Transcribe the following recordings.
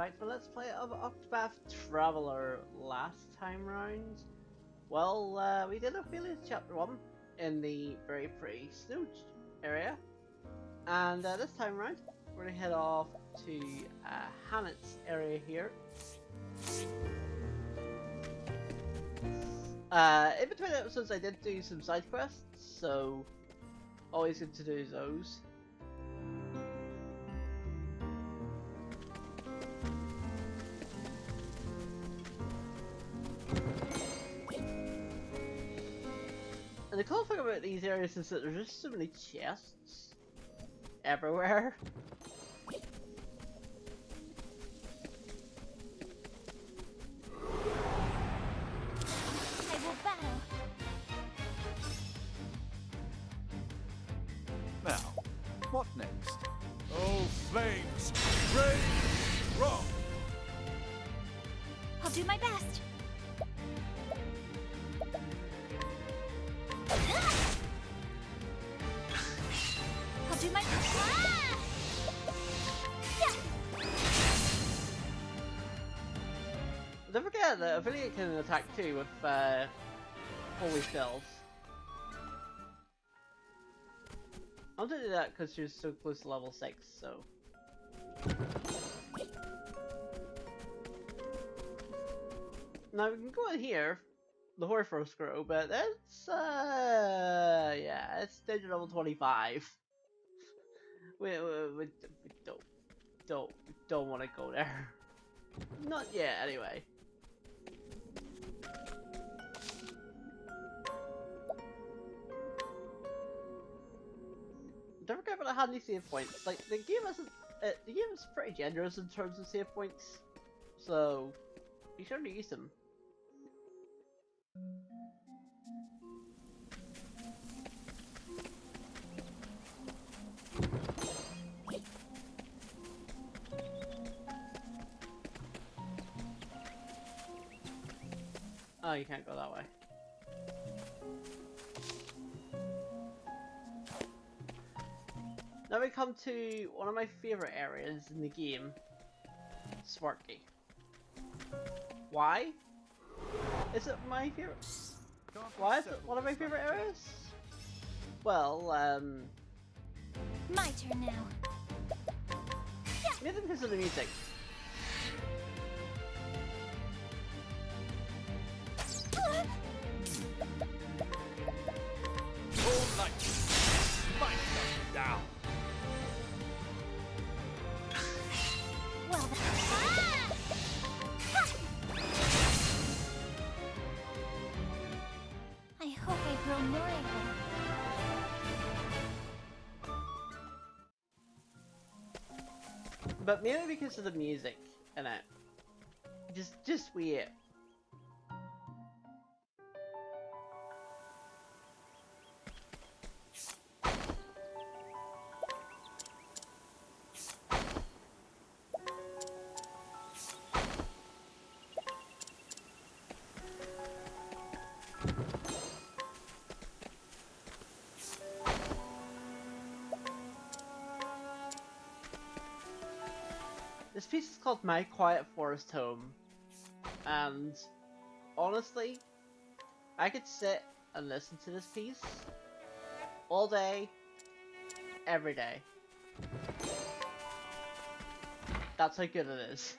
back to a Let's Play of Octopath Traveler last time round. Well, we did a Ophelia Chapter 1 in the very pretty snow area. And this time round, we're going to head off to Hannet's area here. In between episodes I did do some side quests, so always good to do those. And the cool thing about these areas is that there's just so many chests everywhere. I will battle. Now, what next? Oh, flames! Rage! Rock! I'll do my best. I'll do my best. Don't forget that Ophelia can attack too with holy spells. I'm gonna do that because she's so close to level 6, so. Now we can go in here, the Horfro Scroll, but that's yeah, it's down to level 25. We don't want to go there. Not yet, anyway. Don't forget about the handy save points. Like the game is pretty generous in terms of save points, so be sure to use them. Oh, you can't go that way. Now we come to one of my favourite areas in the game, Swarky. Why? Is it my favourite? Why is it one of my favourite areas? Well, My turn now. maybe because of the music. All light! Smite them down! Well, I hope I grow more able. But mainly because of the music in it. Just weird. This piece is called My Quiet Forest Home, and honestly, I could sit and listen to this piece all day, every day. That's how good it is.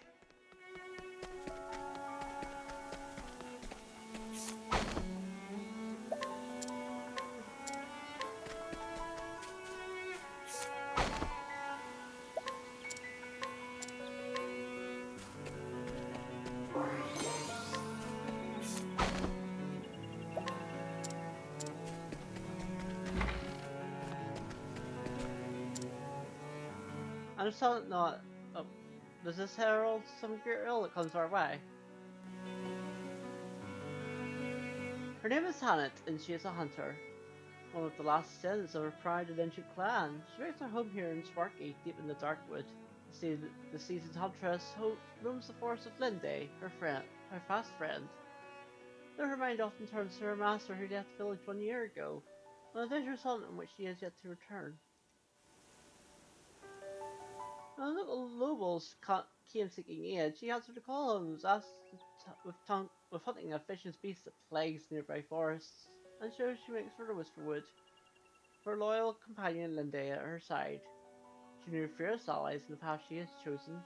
I'm so not. Oh, does this herald some great ill that comes our way? Her name is Hannet, and she is a hunter. One of the last descendants of her proud and ancient clan. She makes her home here in Swarky, deep in the dark wood. The seasoned huntress roams the forest of Linday, her fast friend. Though her mind often turns to her master who left the village 1 year ago, on a dangerous hunt in which she has yet to return. Now, local nobles came seeking aid, she answered the call and was asked with hunting a vicious beast that plagues nearby forests, and so she makes for the Whisperwood. Her loyal companion Lindea at her side. She knew fierce allies in the path she has chosen.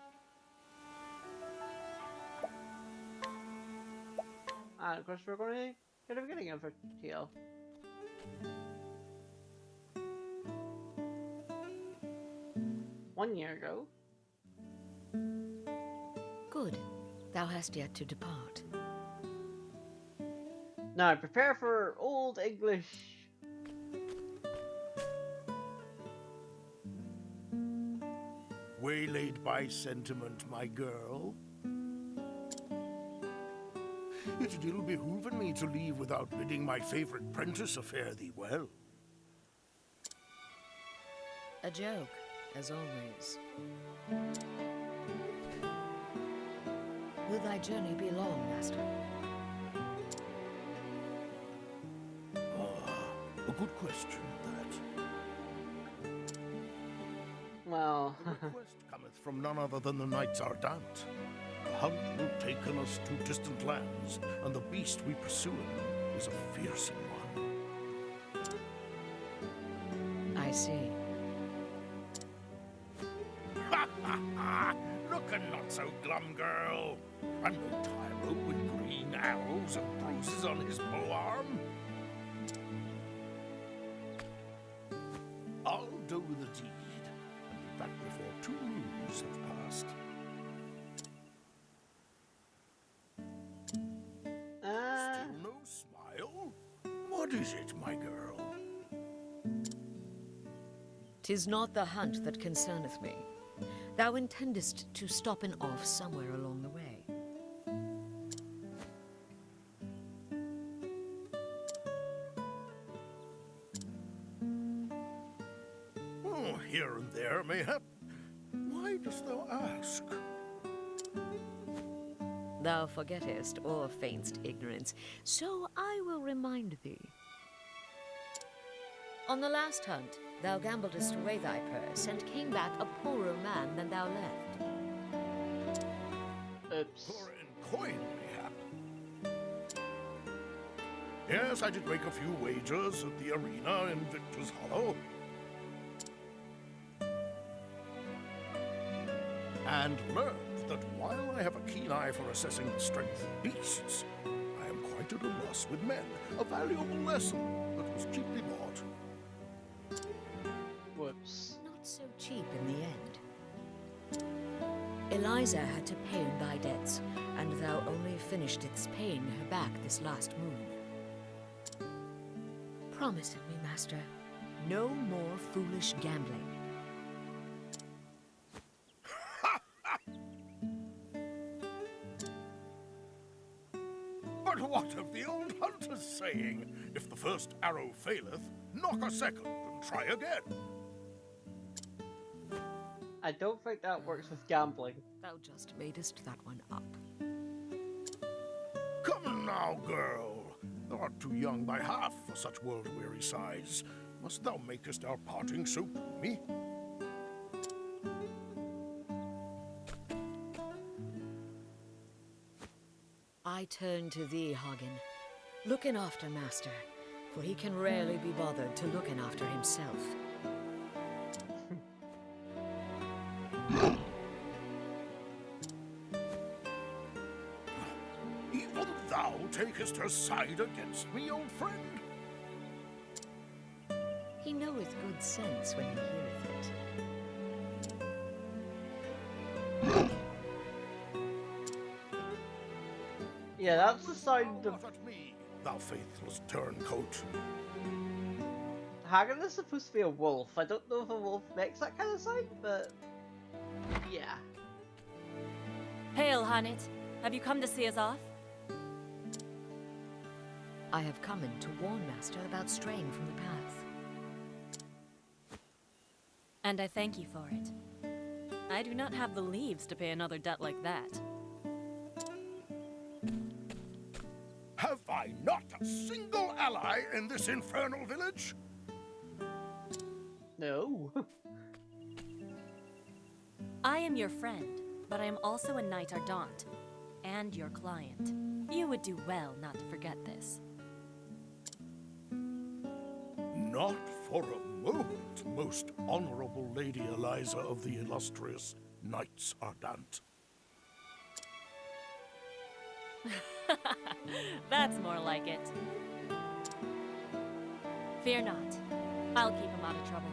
And of course we're going to get the beginning of her tale. One year ago. Good. Thou hast yet to depart. Now prepare for Old English. Waylaid by sentiment, my girl. It ill behooven me to leave without bidding my favorite prentice fare thee well. A joke, as always. Will thy journey be long, master? A good question, that. Well, The request cometh from none other than the Knights Ardent. The hunt will take us to distant lands, and the beast we pursue is a fearsome one. I see. Ha ha ha! Looking not so glum, girl. I'm no tyro with green arrows and bruises on his bow arm. I'll do the deed, and be back before 2 moons have passed. Still no smile? What is it, my girl? 'Tis not the hunt that concerneth me. Thou intendest to stop and off somewhere along the way. Oh, here and there, mayhap. Why dost thou ask? Thou forgettest or feign'st ignorance, so I will remind thee. On the last hunt, thou gambledest away thy purse, and came back a poorer man than thou left. oops. Poor in coin, mayhap. Yes, I did make a few wagers at the arena in Victor's Hollow. And learned that while I have a keen eye for assessing the strength of beasts, I am quite at a loss with men. A valuable lesson that was cheaply bought. Whoops. Not so cheap in the end. Eliza had to pay in thy debts, and thou only finishedst paying her back this last moon. Promise it me, master. No more foolish gambling. But what of the old hunter's saying? If the first arrow faileth, knock a second and try again. I don't think that works with gambling. Thou just madest that one up. Come now, girl. Thou art too young by half for such world-weary sighs. Must thou makest our parting so gloomy? I turn to thee, Hagen. Looking after master, for he can rarely be bothered to looking after himself. Even thou takest her side against me, old friend? He knoweth good sense when he heareth it. Yeah, that's the sound of... Not at me, thou faithless turncoat. Hagen is supposed to be a wolf. I don't know if a wolf makes that kind of sound, but... yeah. Hail, Hanit. Have you come to see us off? I have come in to warn master about straying from the path. And I thank you for it. I do not have the leaves to pay another debt like that. Have I not a single ally in this infernal village? No. I am your friend, but I am also a knight ardent, and your client. You would do well not to forget this. Not for a moment, most honorable Lady Eliza of the illustrious Knights Ardent. That's more like it. Fear not. I'll keep him out of trouble.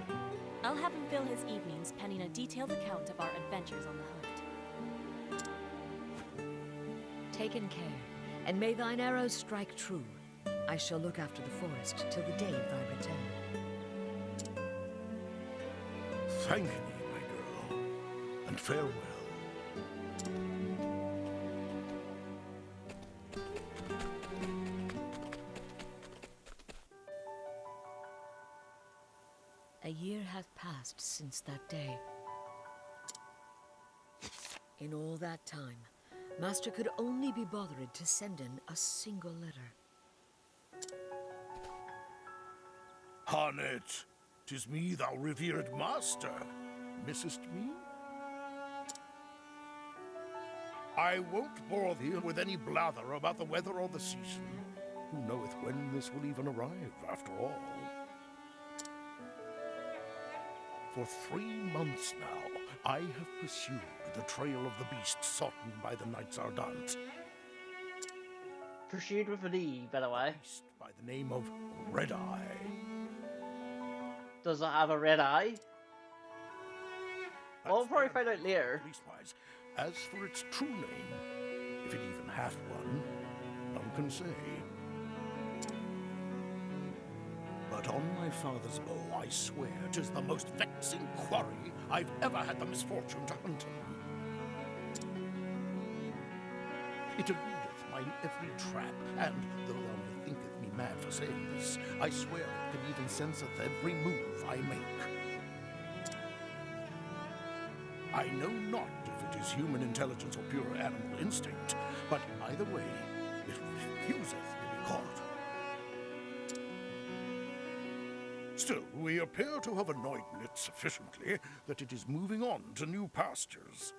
I'll have him fill his evenings penning a detailed account of our adventures on the hunt. Taken care, and may thine arrows strike true. I shall look after the forest till the day of thy return. Thank thee, my girl, and farewell. A year hath passed since that day. In all that time, Master could only be bothered to send in a single letter. Harnet, 'tis me, thou revered master. Missest me? I won't bore thee with any blather about the weather or the season. Who knoweth when this will even arrive, after all? For 3 months now, I have pursued the trail of the beast sought by the Knights Ardent. Pursued with an E, by the way. Beast by the name of Red Eye. Does it have a red eye? Well, we'll That's probably their find out later. leastwise. As for its true name, if it even hath one, none can say. But on my father's bow, I swear 'tis the most vexing quarry I've ever had the misfortune to hunt him. It eludeth mine every trap, and though thou may thinketh me mad for saying this, I swear it can even senseth every move I make. I know not if it is human intelligence or pure animal instinct, but either way, it refuseth to be caught. Still, we appear to have annoyed it sufficiently that it is moving on to new pastures.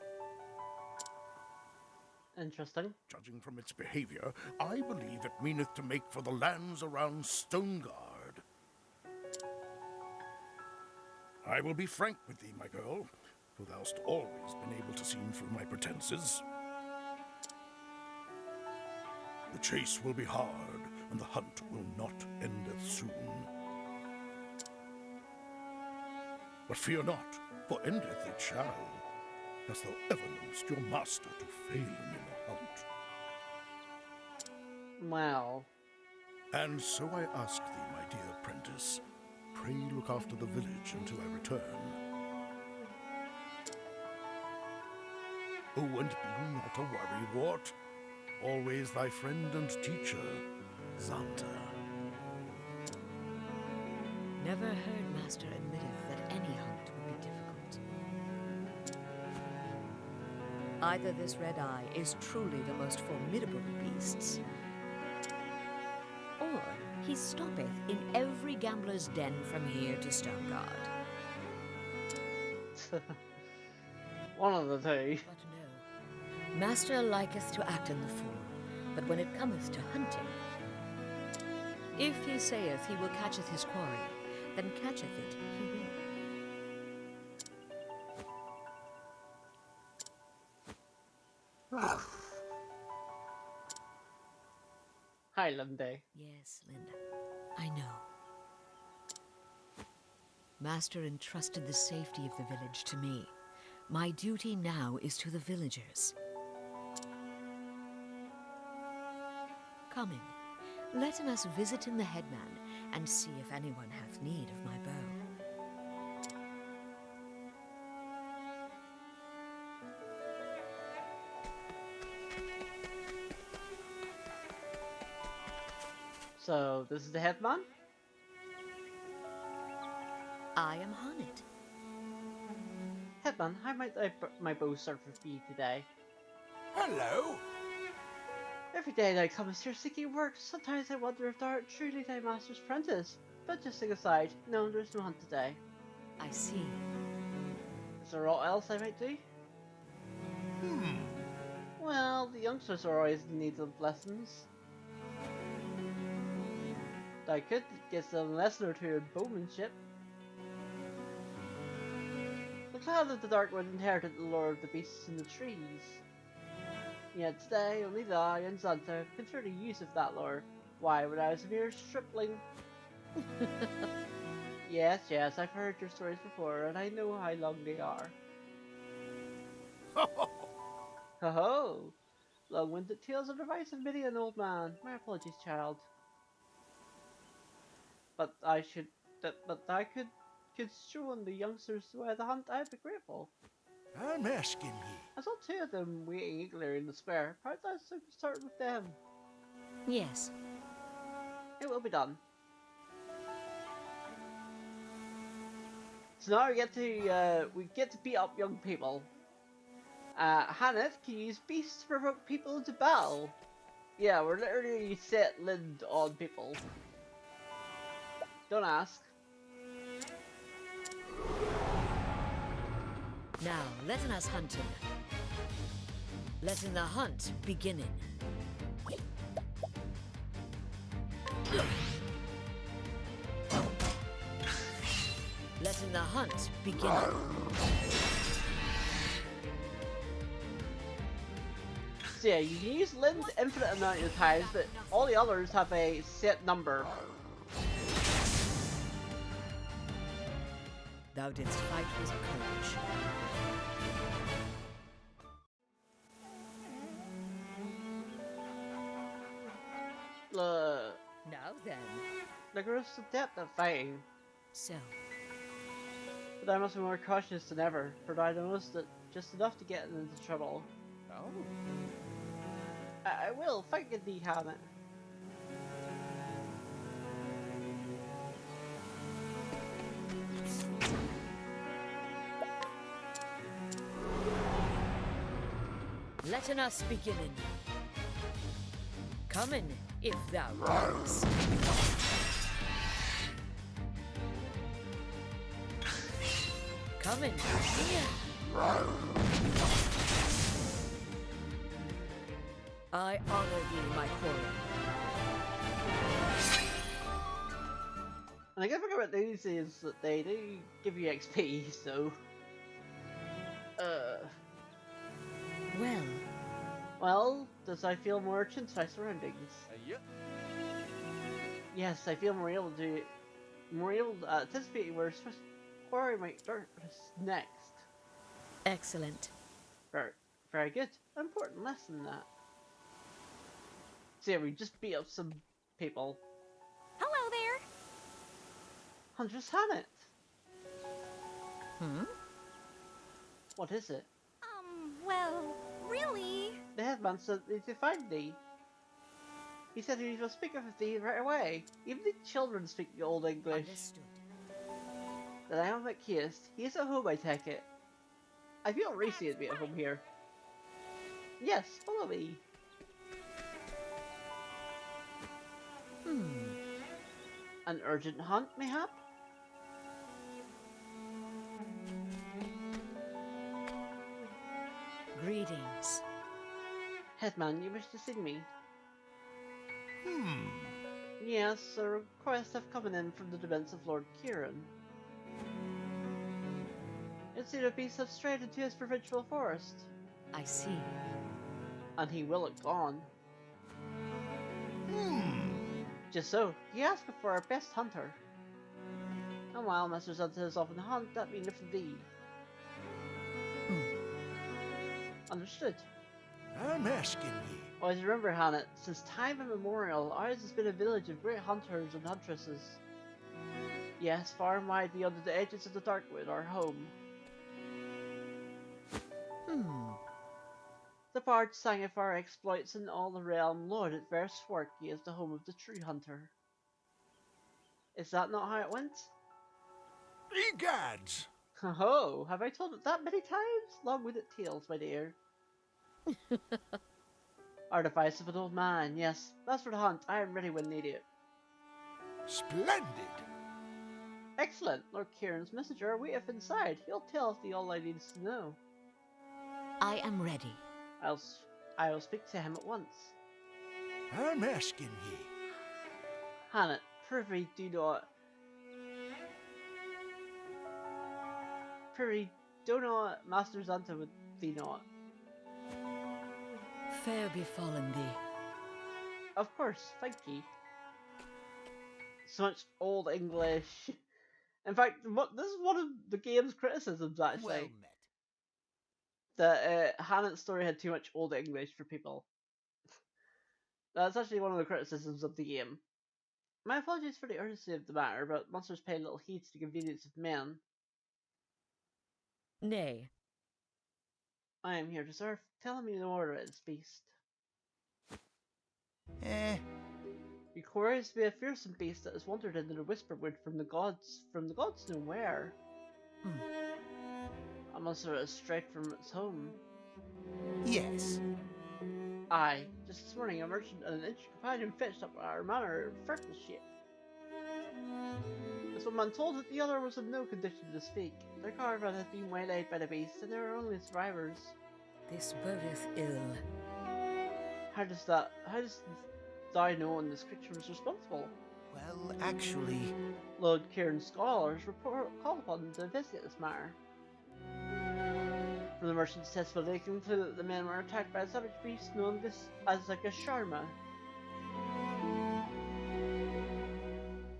Interesting. Judging from its behavior, I believe it meaneth to make for the lands around Stonegard. I will be frank with thee, my girl, for thou'st always been able to see through my pretenses. The chase will be hard, and the hunt will not endeth soon. But fear not, for endeth it shall. Hast thou ever knowest your master to fail him in the hunt? Well, And so I ask thee, my dear apprentice, pray look after the village until I return. Oh, and be not a worrywart. Always thy friend and teacher, Xanta. Never heard Master admitteth that any hunt would be difficult. Either this Red Eye is truly the most formidable of beasts, or he stoppeth in every gambler's den from here to Stonegard. one of the two. But no, Master liketh to act in the fool, but when it cometh to hunting, if he saith he will catcheth his quarry, then catcheth it he will. Hi, Lindy. Yes, Linda, I know. Master entrusted the safety of the village to me. My duty now is to the villagers. Coming, let us visit in the headman and see if anyone hath need of my bow. So, this is the headman? I am Honnet. Headman, how might my bow serve for you today? Hello? Every day that I come here seeking work, sometimes I wonder if thou art truly thy master's apprentice. But just aside, no, there's no hunt today. I see. Is there aught else I might do? Well, the youngsters are always in need of lessons. I could get them a lesson or two in bowmanship. The clan of the Darkwood inherited the lore of the beasts in the trees. Yet today, only I and Xanta consider the use of that lore. Why, when I was a mere stripling... Yes, yes, I've heard your stories before, and I know how long they are. Ho-ho! Long-winded tales of advice of many an old man. My apologies, child. But I should... but I could show the youngsters the way of the hunt. I'd be grateful. I'm asking ye. I saw two of them waiting eagerly in the square. Perhaps I should start with them. Yes. It will be done. So now we get to beat up young people. Hannah can use beasts to provoke people into battle. Yeah, we're literally set Lind on people. Don't ask. Now, letting us hunting. Letting the hunt beginning. Letting the hunt begin. So yeah, you can use Lind infinite amount of times, but all the others have a set number. Thou didst fight with courage. Now then. The gross depth of fighting. So, But I must be more cautious than ever, for I noticed that just enough to get into trouble. oh. I will, thank thee, Hannah. Letting us beginning. Coming, if thou wills. Coming, here. I honor thee, my quarry. And the good thing about these is that they do give you XP, so... Well, Well, does I feel more attuned to my surroundings? Yes, I feel more able to anticipate where I might start next. excellent. Very, very good. Important lesson that. So yeah, we just beat up some people. Hello there. Huntress Hannah. Hmm? What is it? Well, really? The headman said to find thee. He said he will speak with thee right away. Even the children speak the old English. Understood. Then I am at Kiest. He is at home, I take it. I feel racy to be at home here. Yes, follow me. An urgent hunt, mayhap? Greetings. Headman, you wish to see me? Yes, a request have come in from the defense of Lord Kieran. It seems a beast have strayed into his provincial forest, I see. and he will it gone. Just so, he asked for our best hunter. And while Master Zanta is off on the hunt, that meaneth for thee. Understood. I'm asking ye. Always remember, Hannah, since time immemorial, ours has been a village of great hunters and huntresses. Yes, far and wide beyond the edges of the Darkwood, our home. The bard sang of our exploits in all the realm, Lord at Verswarki is the home of the true hunter. Is that not how it went? Egads! Ho, have I told it that many times? Long-winded tales, my dear. Artifice of an old man, yes. That's for the hunt. I am ready when needed. Splendid! Excellent. Lord Kieran's messenger waiteth inside. He'll tell thee all I need to know. I am ready. I will speak to him at once. I'm asking ye. Hannah, prithee do not. Prithee do not, Master Xanta with thee not. Fair befallen thee. Of course, thank ye. So much old English. In fact, this is one of the game's criticisms, actually. Well met. That Hannah's story had too much old English for people. That's actually one of the criticisms of the game. My apologies for the urgency of the matter, but monsters pay little heed to the convenience of men. Nay. I am here to serve. Tell me the order of this beast. He quarries to be a fearsome beast that has wandered into the Whisperwood from the gods nowhere. A monster that has strayed from its home. Yes. Aye, just this morning a merchant and an ancient companion fetched up our manor in fertile shape. This one man told that the other was in no condition to speak. Their caravan had been waylaid by the beast, and they were only survivors. This bodeth ill. How does thou know when this creature was responsible? Well, actually, Lord Kieran's scholars were called upon to investigate this matter. From the merchant's testimony, they concluded that the men were attacked by a savage beast known as a Gasharma.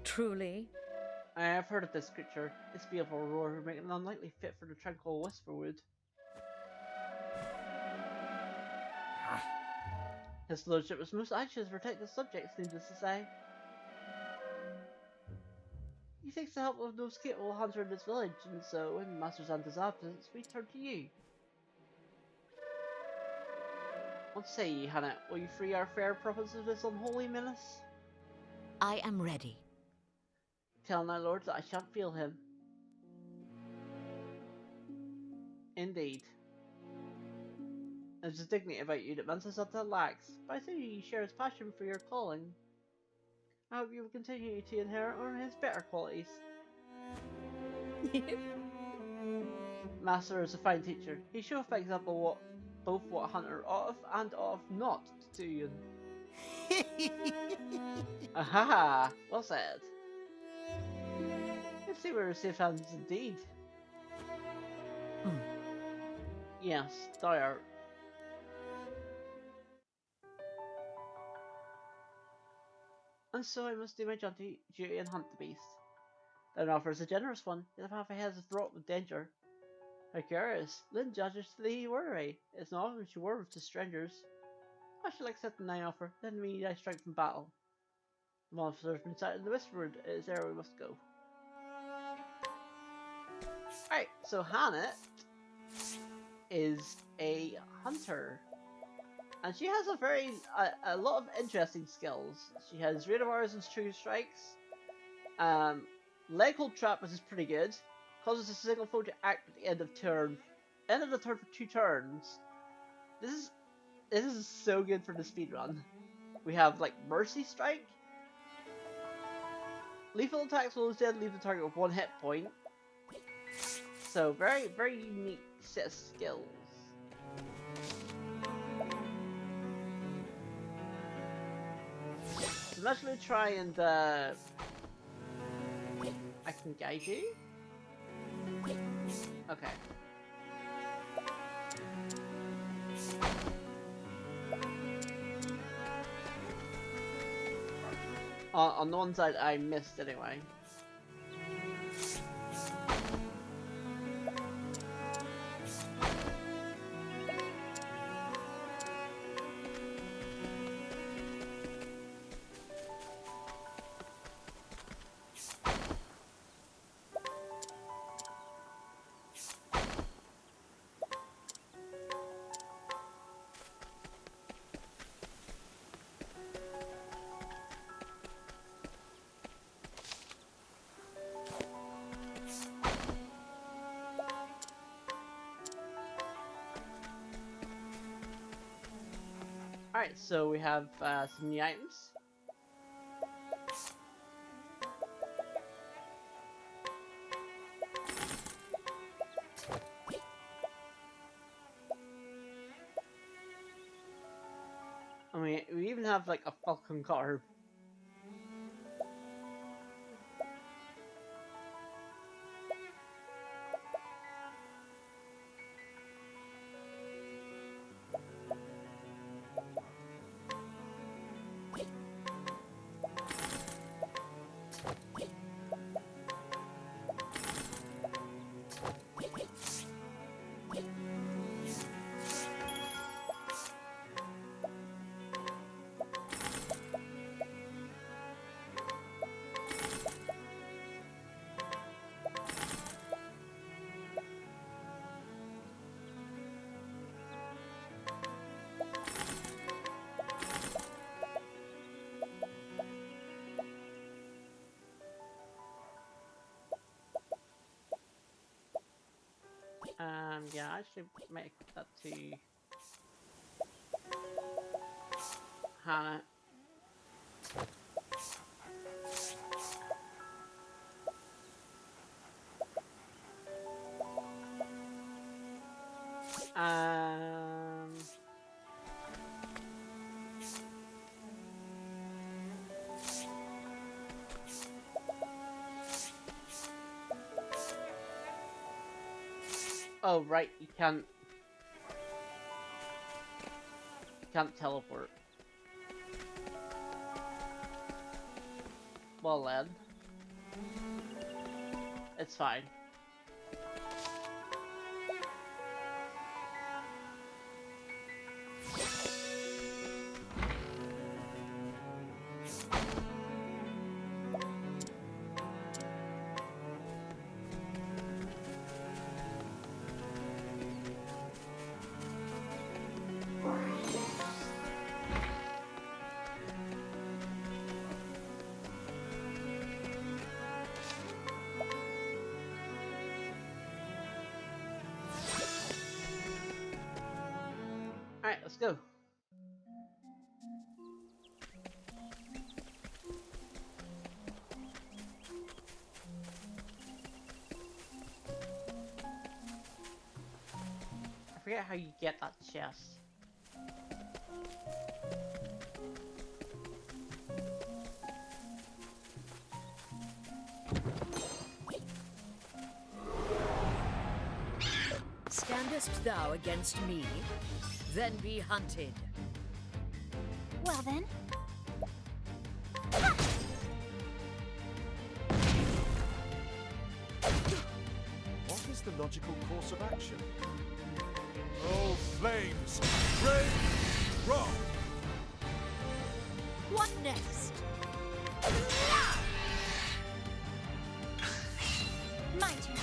Truly? I have heard of this creature. Its beautiful roar would make it unlikely fit for the tranquil Whisperwood. His lordship was most anxious to protect his subjects, needless to say. He seeks the help of no capable hunter in this village, and so, in Master Xanta's absence, we turn to you. What say ye, Hannah? Will you free our fair province of this unholy menace? I am ready. Tell my lord that I shan't feel him. Indeed. There's a dignity about you that Master Xanta lacks, but I see you share his passion for your calling. I hope you will continue to inherit only his better qualities. Master is a fine teacher. He showeth by example both what a hunter ought and ought not to do. Aha! Well said. If they were safe hands indeed. Yes, thou art. And so I must do my duty and hunt the beast. Thine offer is a generous one, yet if half a head is fraught with danger. How curious, Lynn judges to thee worry. It's not often she worth to strangers. I shall accept thy offer, then me thy strength from battle. The monster has been sighted in the Whisperwood, it is there we must go. Alright, so Hannah is a hunter. And she has a lot of interesting skills. She has rate of arrows and true strikes. Leg hold trap, which is pretty good. Causes a single foe to act at the end of turn. End of the turn for 2 turns. This is so good for the speedrun. We have like Mercy Strike. Lethal attacks will instead leave the target with 1 hit point. So very, very unique set of skills. So I'm actually try and I can guide you. Okay. On the one side I missed anyway. Alright, so we have some new items. I mean, we even have like a falcon garb. Yeah, I should might equip that to Hannah. Um, oh right, you can't teleport. Well then, it's fine. Alright, let's go. I forget how you get that chest. Standest thou against me? Then be hunted. Well then. What is the logical course of action? Oh, flames! Rain! Rock! What next? My turn.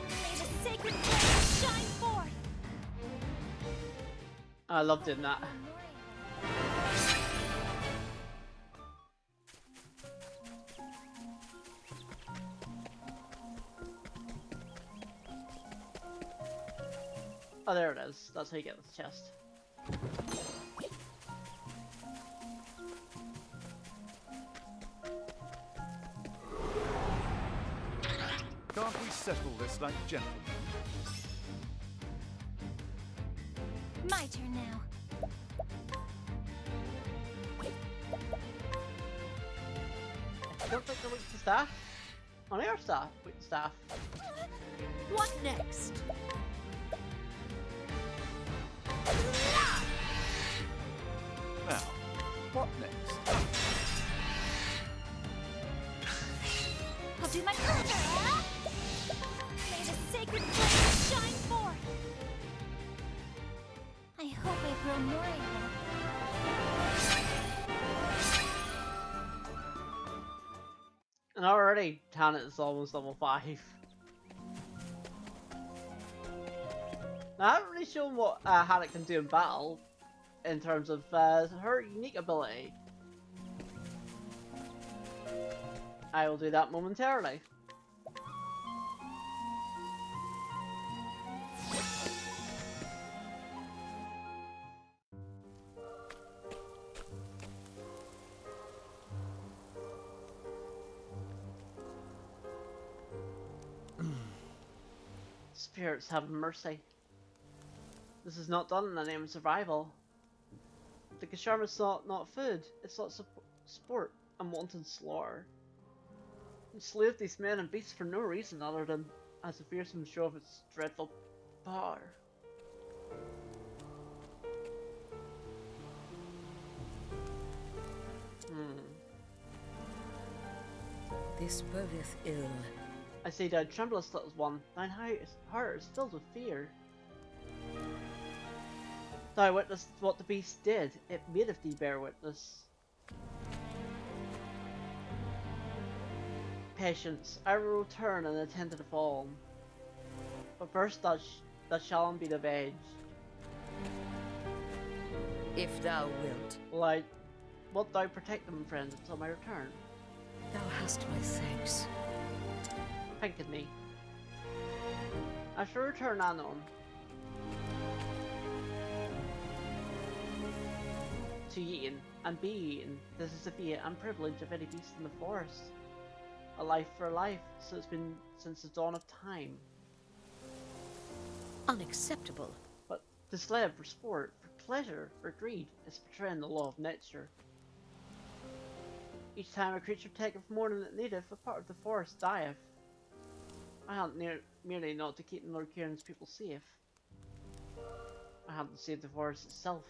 May the sacred flame shine forth. I love doing that. Oh, there it is. That's how you get this chest. Can't we settle this like gentlemen? My turn now. I don't think they're weak to staff. Only our staff weak to staff. What next? Now, what next? I'll do my May the sacred flame shine forth. I hope I grow more able. And already Tanit is almost level 5. Now, I haven't really shown what Hannah can do in battle in terms of her unique ability. I will do that momentarily. Spirits have mercy. This is not done in the name of survival. The Kasharma's not food. It's not sport and wanton slaughter. Enslaved these men and beasts for no reason other than as a fearsome show of its dreadful power. This bodeth ill. I say, thou tremblest, little one, thine heart is filled with fear. Thou witnessed what the beast did, it made of thee bear witness. Patience, I will return and attend to the fallen. But first thou shalt be avenged. If thou wilt. Wilt thou protect them, friend, until my return? Thou hast my thanks. Thanketh me. I shall return anon. To eaten and be eaten. This is the fate and privilege of any beast in the forest. A life for a life, so it's been since the dawn of time. Unacceptable. But to slay for sport, for pleasure, for greed, is betraying the law of nature. Each time a creature taketh more than it needeth, a part of the forest dieth. I hunt merely not to keep Lord Kieran's people safe. I hunt to save the forest itself.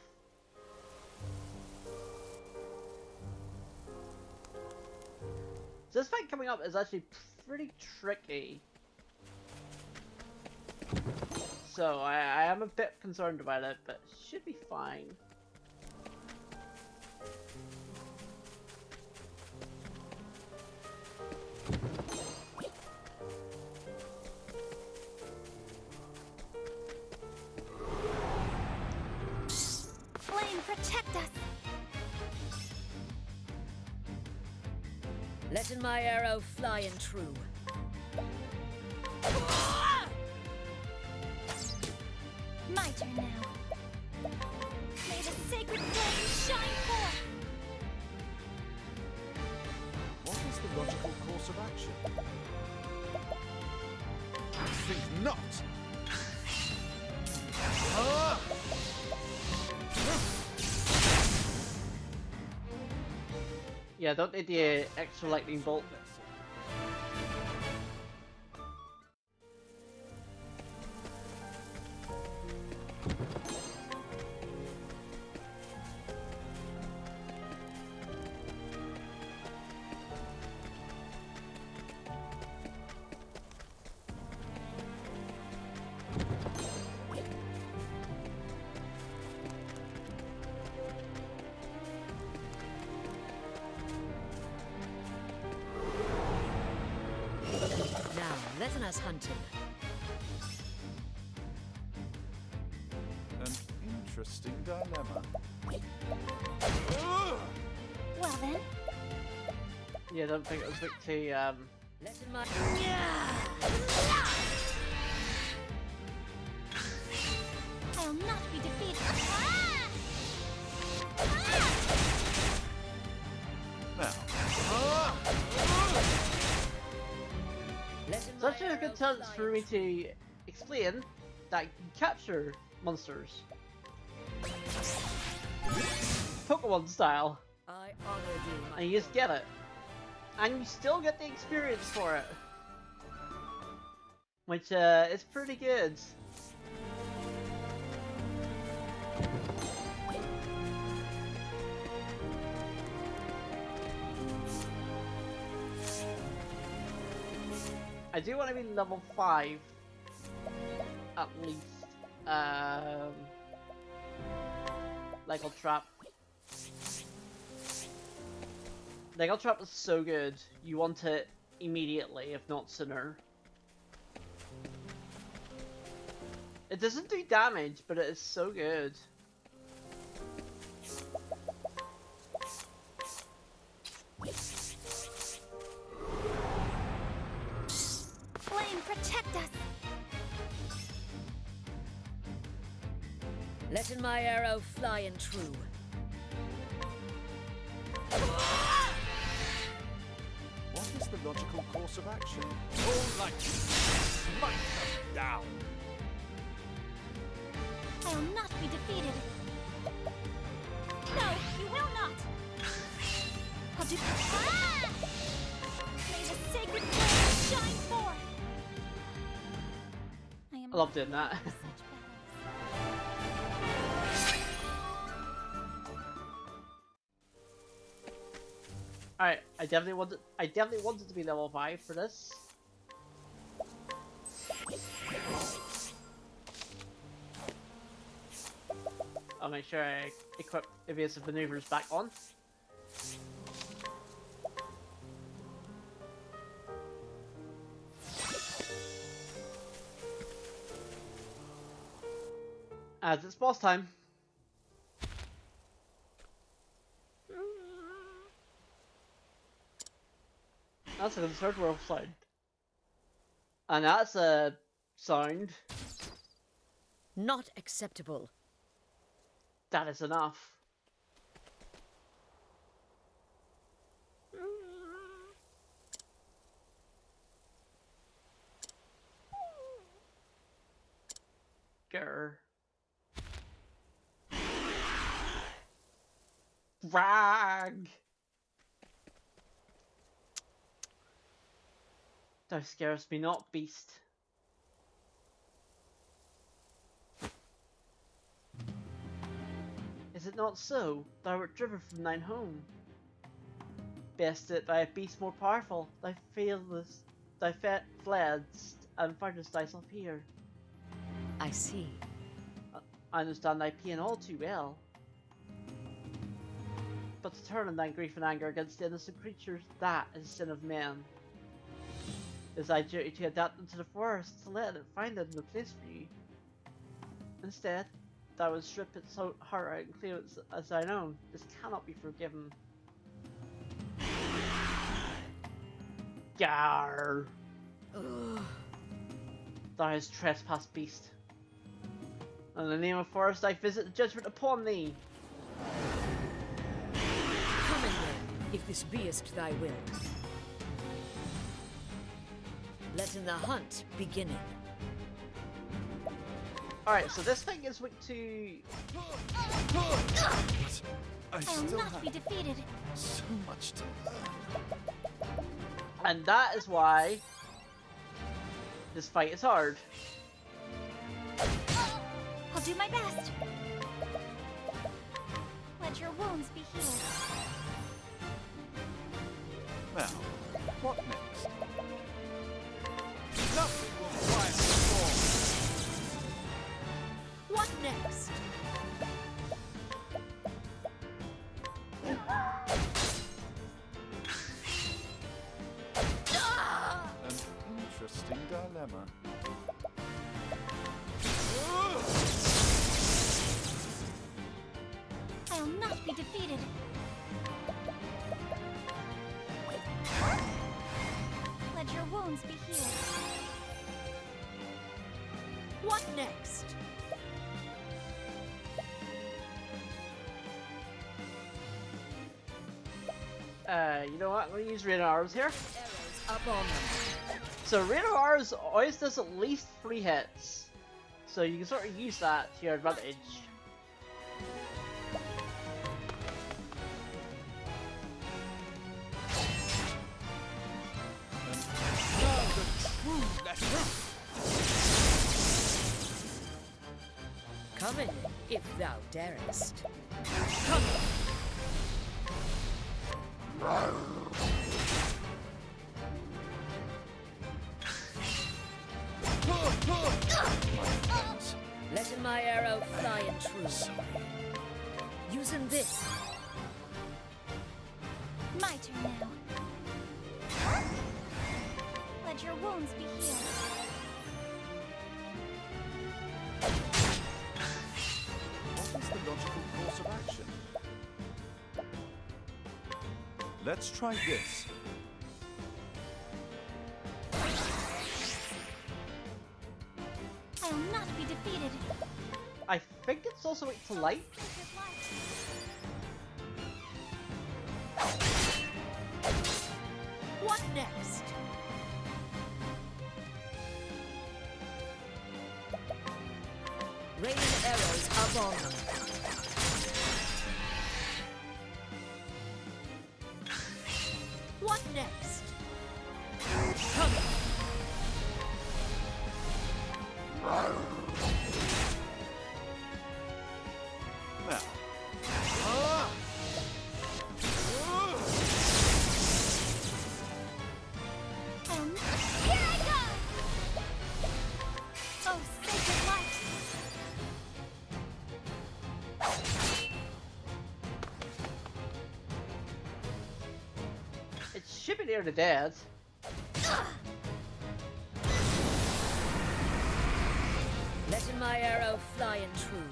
So this fight coming up is actually pretty tricky. So I am a bit concerned about it, but it should be fine. Flame, protect us! Let in my arrow fly and true. My turn now. May the sacred flame shine forth! What is the logical course of action? I think not. Yeah, don't need the extra lightning bolt. Now, let us hunt him. An interesting dilemma. Well then, Yeah, I don't think it was Vic Let in my... I'll not be defeated. Now, Let in It's my actually a good arrow chance fly for me and true. to explain that you can capture monsters. Pokemon style. I honor thee, my And you just get it. And you still get the experience for it. Which is pretty good. I do want to be level 5 at least. Lego Trap. Lego Trap is so good. You want it immediately, if not sooner. It doesn't do damage, but it is so good. Flame, protect us! Let in my arrow fly and true. what is the logical course of action? All light, smite them down. I'll not be defeated. No! Ah! May the sacred flame shine forth. I am I love not doing that. ready for such battles. Alright, I definitely wanted to be level 5 for this. I'll make sure I equip evasive maneuvers back on. As it's boss time. That's a third world sound. And that's a sound Not acceptable. that is enough. Grr. Rag! Thou scarest me not, beast. Is it not so? Thou wert driven from thine home. Bested by a beast more powerful, thou fledst and findest thyself here. I see. I understand thy pain all too well. But to turn in thy grief and anger against the innocent creatures, that is sin of men. It is thy duty to adapt them to the forest, to let it find them no place for you. Instead, thou would strip its heart out and claim it as thine own. This cannot be forgiven. Gar! Thou hast trespassed, beast. In the name of forest, I visit the judgment upon thee. Come in then, if this beest thy will. Letting the hunt beginning. Alright, so this thing is weak to... I I will still not have be defeated. so much to learn. And that is why this fight is hard. I'll do my best. Let your wounds be healed. Now, what next? Nothing will quiet the storm. What next? An interesting dilemma. I'll not be defeated. Let your wounds be healed. What next? You know what? I'm gonna use radar arrows here. Arrows up on them. So radar arrows always does at least 3 hits. So you can sort of use that to your advantage. Now the true lesson. Come in, if thou darest. Come in. Letting my arrow fly and true. Using this. My turn now. Let your wounds be healed. What is the logical course of action? Let's try this. I will not be defeated. I think it's also weak to light. What next? Raining arrows up on them. Now. Here I go! Oh, sacred light! It should be near the dead. Letting my arrow fly and true.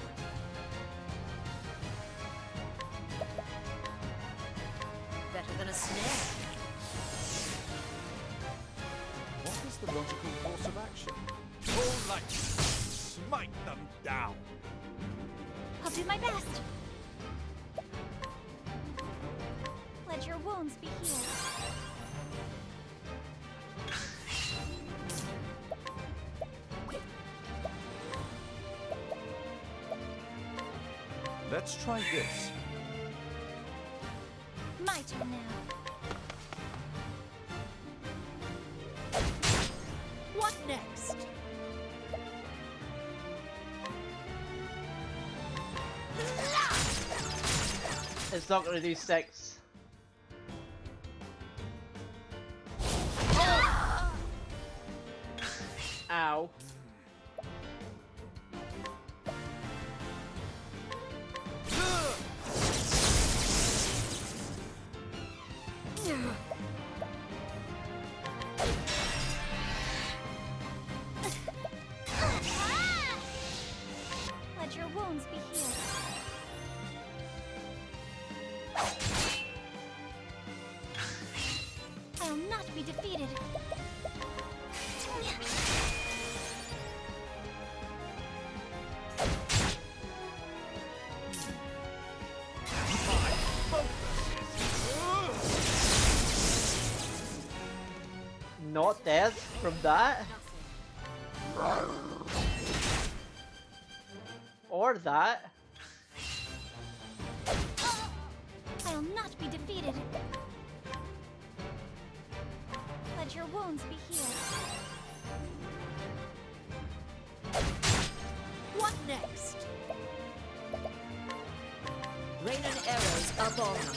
Better than a snare. What is the logical course of action? All light! Smite them down! I'll do my best. Let your wounds be healed. Let's try this. My turn now. What next? It's not gonna do 6. Ow. Let your wounds be healed. I'll not be defeated. Not dead from that. Or that. I'll not be defeated. Let your wounds be healed. What next? Rain and arrows up on them.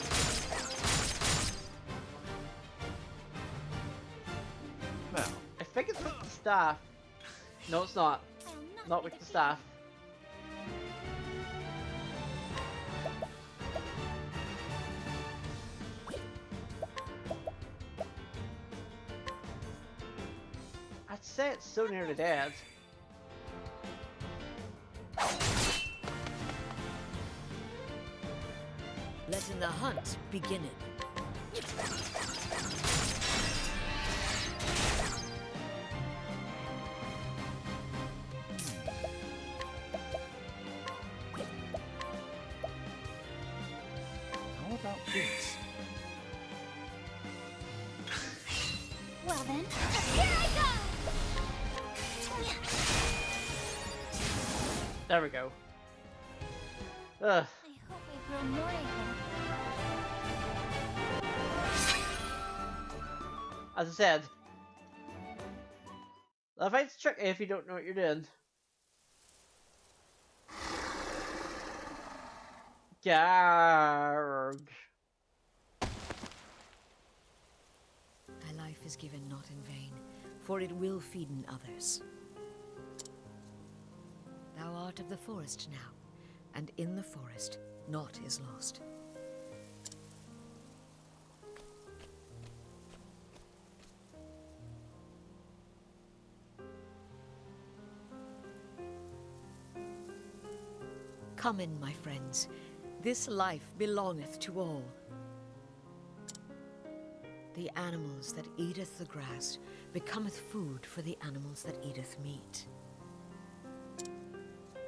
Now. I think it's with the staff. No, it's not. I'll Not be with the defeated. staff. I'd say it's so near the dead. Letting the hunt begin. How about this? Well then, here I go! There we go. Ugh. I hope I grow more able. As I said, the fight's tricky if you don't know what you're doing. Garg. Thy life is given not in vain, for it will feeden others. Thou art of the forest now, and in the forest naught is lost. Come in, my friends. This life belongeth to all. The animals that eateth the grass becometh food for the animals that eateth meat.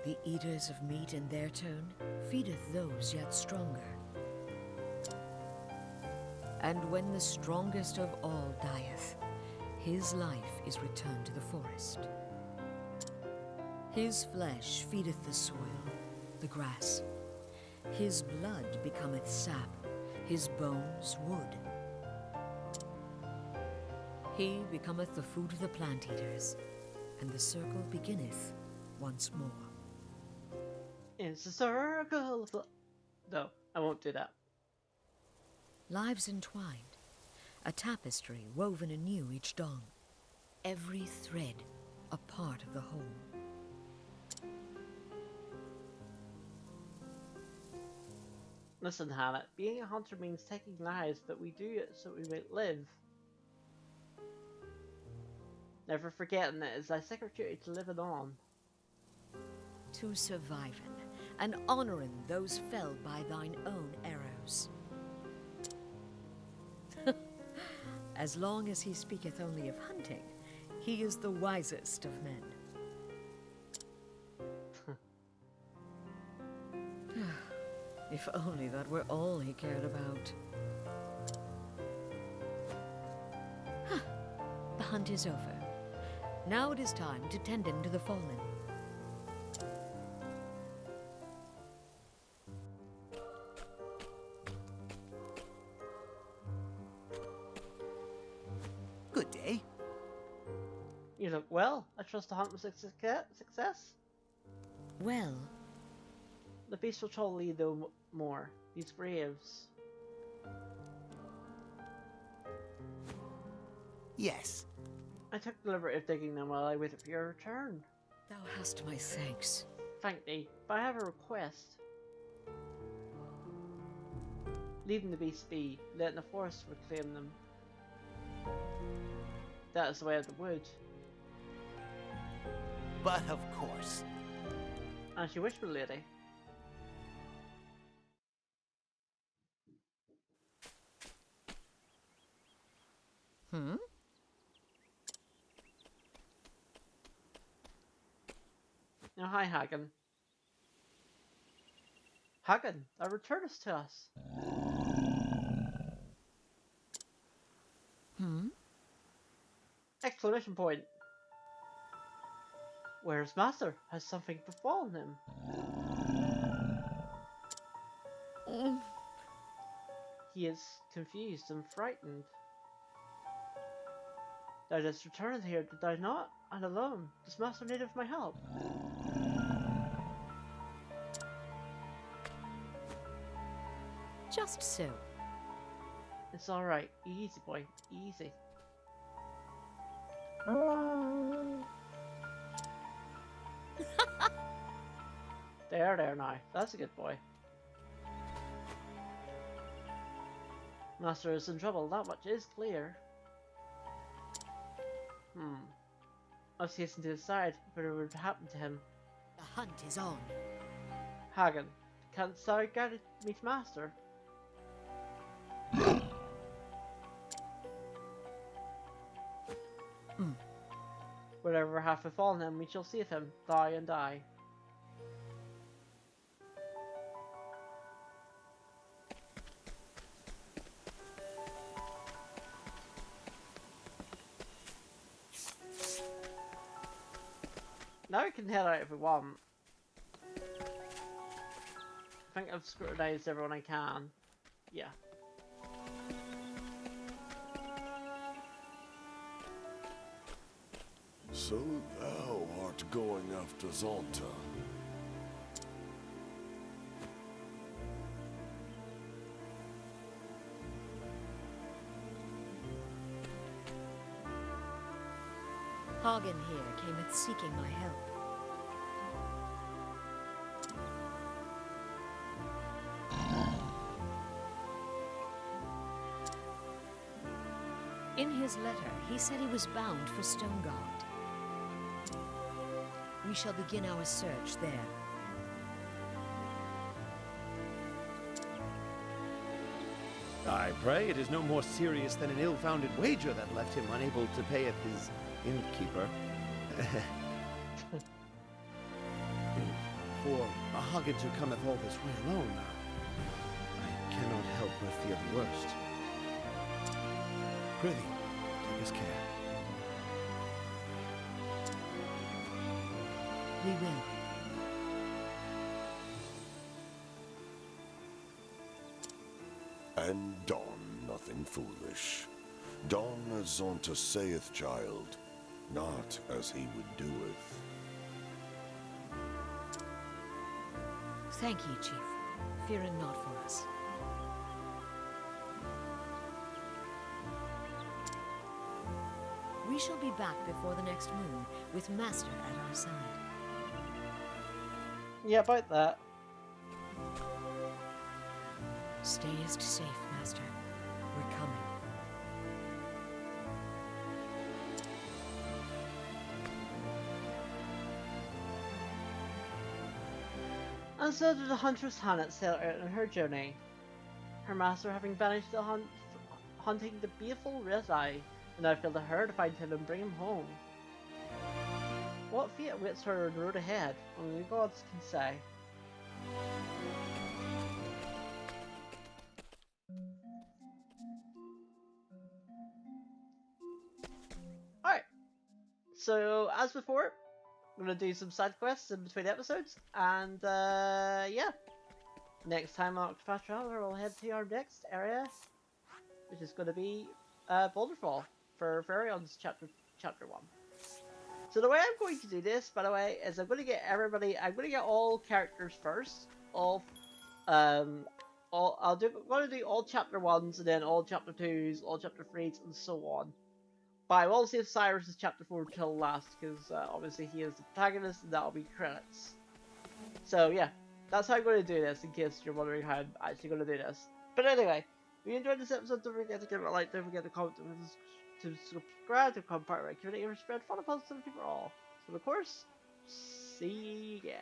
The eaters of meat in their turn feedeth those yet stronger. And when the strongest of all dieth, his life is returned to the forest. His flesh feedeth the soil, the grass. His blood becometh sap, his bones wood. He becometh the food of the plant eaters, and the circle beginneth once more. It's a circle of... No, I won't do that. Lives entwined, a tapestry woven anew each dawn, every thread a part of the whole. Listen, Hannah, being a hunter means taking lives, but we do it so we might live. Never forgetting it is thy sacred duty to live on. To surviving and honouring those felled by thine own arrows. As long as he speaketh only of hunting, he is the wisest of men. If only that were all he cared about. The hunt is over. Now it is time to tend him to the fallen. Good day. You look well. I trust the hunt was a success. Well, The beast will trouble you though more. These braves. Yes. I took the liberty of digging them while I waited for your return. thou hast my thanks. Thank thee, but I have a request. Leaving the beasts be, letting the forest reclaim them. That is the way of the wood. But of course. As you wish, my lady. Now, hi, Hagen. Hagen, thou returnest to us. Exclamation point. Where's Master? Has something befallen him? He is confused and frightened. Thou didst return here, did thou not? And alone. Does Master need of my help? Just so. It's alright. Easy, boy. Easy. There now. That's a good boy. Master is in trouble, that much is clear. I was hastening to decide what would happen to him. The hunt is on. Hagen, canst thou guide me to Master? Whatever hath befallen him, we shall see of him, thou and I. Now we can head out if we want. I think I've scrutinized everyone I can. Yeah. So thou art going after Zonta. Hagen here cameth seeking my help. In his letter, he said he was bound for Stonegard. We shall begin our search there. I pray it is no more serious than an ill-founded wager that left him unable to pay at his innkeeper. For a Hagen to cometh all this way alone, I cannot help but fear the worst. Prithee, take us care. We will. And don nothing foolish. Don as Zonta saith, child, not as he would doeth. Thank ye, Chief. Fear not for us. We shall be back before the next moon, with Master at our side. Yeah, about that. Stayest safe, Master. We're coming. And so did the huntress Hannah set out on her journey. Her master having banished the hunting the beautiful Red Eye, and now fell to her to find him and bring him home. What fate awaits her on the road ahead, only the gods can say. Alright, so as before, I'm going to do some side quests in between episodes, and yeah. Next time on Octopath Traveler, we'll head to our next area, which is going to be Boulderfall for Ferion's chapter 1. So the way I'm going to do this, by the way, is I'm going to get all characters first, I'm going to do all chapter 1s, and then all chapter 2s, all chapter 3s, and so on. But I will save Cyrus' chapter 4 till last, because obviously he is the protagonist, and that'll be credits. So yeah, that's how I'm going to do this, in case you're wondering how I'm actually going to do this. But anyway, if you enjoyed this episode, don't forget to give it a like, don't forget to comment, to subscribe, to become part of our community, and spread fun and positivity for all. So of course, see ya.